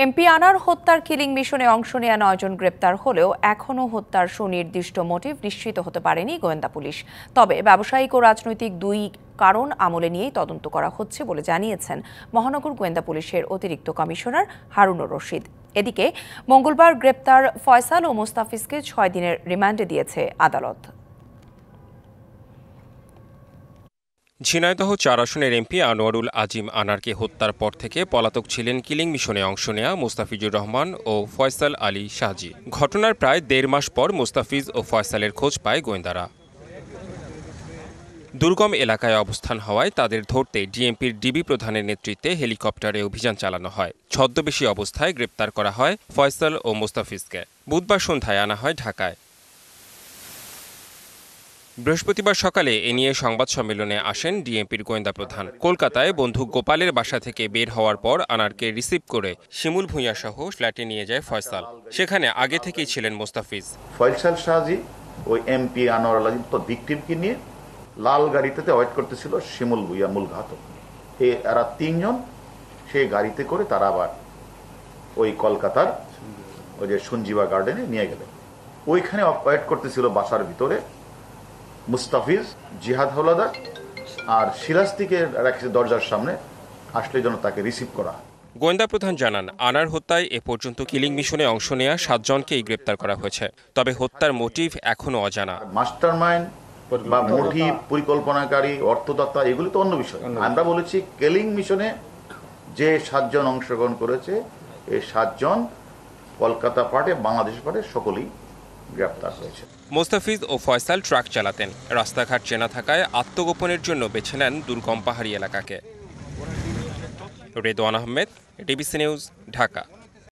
MP আনার হত্যার killing মিশনে অংশ নেওয়া 9 জন গ্রেপ্তার হলেও এখনও হত্যার সুনির্দিষ্ট মোটিভ নিশ্চিত হতে পারেনি গোয়েন্দা পুলিশ। তবে ব্যবসায়িক ও রাজনৈতিক দুই কারণ আমলে নিয়েই তদন্ত করা হচ্ছে বলে জানিয়েছেন মহানগর গোয়েন্দা পুলিশের অতিরিক্ত কমিশনার হারুনুর রশিদ। এদিকে মঙ্গলবার গ্রেপ্তার ফয়সাল ও মোস্তাফিজকে 6 দিনের রিমান্ডে দিয়েছে আদালত। ঝিনাইদহ 4 আসনের এমপি আনোয়ারুল আজিম আনারকে হত্যার পর থেকে পলাতক ছিলেন কিলিং মিশনে অংশ নেয়া মোস্তাফিজুর রহমান ও ফয়সাল আলী শাহজি। ঘটনার প্রায় 1.5 মাস পর মোস্তাফিজ ও ফয়সালের খোঁজ পায় গোয়েন্দারা। দুর্গম এলাকায় অবস্থান হওয়ায় তাদের ধরতে ডিএমপির ডিবি প্রধানের নেতৃত্বে হেলিকপ্টারে অভিযান চালানো হয়। ছদ্মবেশী অবস্থায় গ্রেপ্তার করা হয় ফয়সাল ও মোস্তাফিজকে। বুধবার সন্ধ্যায় আনা হয় ঢাকায়। বৃহস্পতিবার সকালে এ নিয়ে সংবাদ সম্মেলনে আসেন ডিএমপির গোয়েন্দা প্রধান। কলকাতায় বন্ধু গোপালের বাসা থেকে বের হওয়ার পর আনারকে রিসিভ করে শিমুল ভূঁইয়া সহ ফ্ল্যাটে নিয়ে যায় ফয়সাল। সেখানে আগে থেকেই ছিলেন মোস্তাফিজ। ফয়সাল শাহজি ওই এমপি আনোয়ারুল আজিম তো ভিকটিমকে নিয়ে লাল গাড়িতে ওয়েট করতেছিল শিমুল ভূঁইয়া মূল ঘাতক। এরা 3 জন সেই গাড়িতে করে তারা আবার ওই কলকাতার ওই যে সঞ্জীবা গার্ডেনে নিয়ে গেলেন। ওইখানে ওয়েট করতেছিল বাসার ভিতরে মুস্তাফিজ, জিহাদ হলাদার আর সিরাজদিকে রাখছে দরজার সামনে, আসলে যেন তাকে রিসিভ করা। গোয়েন্দা প্রধান জানান, আনার হত্যায় এ পর্যন্ত কিলিং মিশনে অংশ নেওয়া 7 জনকেই গ্রেপ্তার করা হয়েছে। তবে হত্যার মোটিভ এখনো অজানা। মাস্টারমাইন্ড বা মোটিভ, পরিকল্পনাকারী, অর্থদাতা এগুলি তো অন্য বিষয়। আমরা বলেছি কিলিং মিশনে যে 7 জন অংশগ্রহণ করেছে, এই 7 জন কলকাতা পার্টে, বাংলাদেশ পার্টে সকলেই গ্রেপ্তার হয়েছে। মোস্তাফিজ ও ফয়সাল ট্রাক চালাতেন। রাস্তাঘাট চেনা থাকায় আত্মগোপনের জন্য বেছে নেন দুর্গম পাহাড়ি এলাকাকে। Redwan Ahmed, DBC news, Dhaka.